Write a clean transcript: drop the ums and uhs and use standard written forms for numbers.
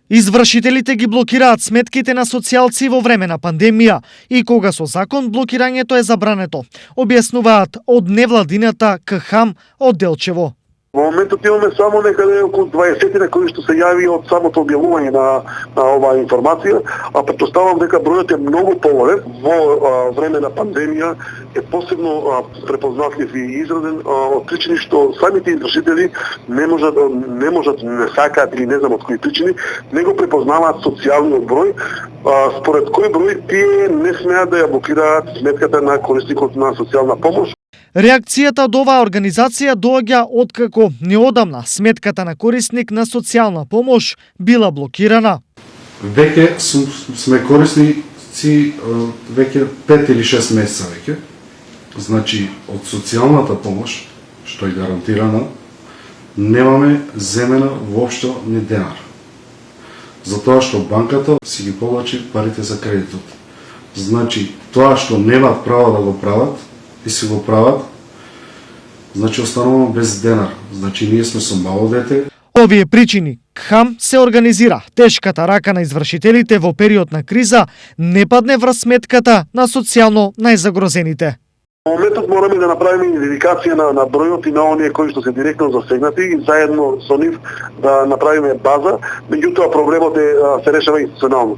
Извршителите ги блокираат сметките на социјалци во време на пандемија и кога со закон блокирањето е забрането, објаснуваат од невладината КХАМ од Делчево. Во моментот имаме само некаде околу 20 кои што се јави од самото објавување на оваа информација, а претпоставам дека бројот е многу поголем. Во време на пандемија е посебно препознатлив и изразен од причини што самите извршители не можат, не сакаат или не знам од кои причини, не го препознаваат социјалниот број, според кој број тие не смеат да ја блокираат сметката на корисникот на социјална помош. Реакцијата од оваа организација доаѓа откако неодамна сметката на корисник на социјална помош била блокирана. Веќе сме корисници веќе 5 или 6 месеца веќе. Значи од социјалната помош, што е гарантирана, немаме земена воопшто ни денар. Затоа што банката си ги повлачи парите за кредитот. Значи тоа што немаат право да го прават и си го прават, значи остануваме без денар. Значи ние сме со мало дете. Овие причини КХАМ се организира тешката рака на извршителите во период на криза не падне врз сметката на социјално најзагрозените. Во моментот мораме да направиме идентификација на бројот и на оние кои што се директно засегнати и заедно со нив да направиме база, меѓутоа проблемот се решава институционално.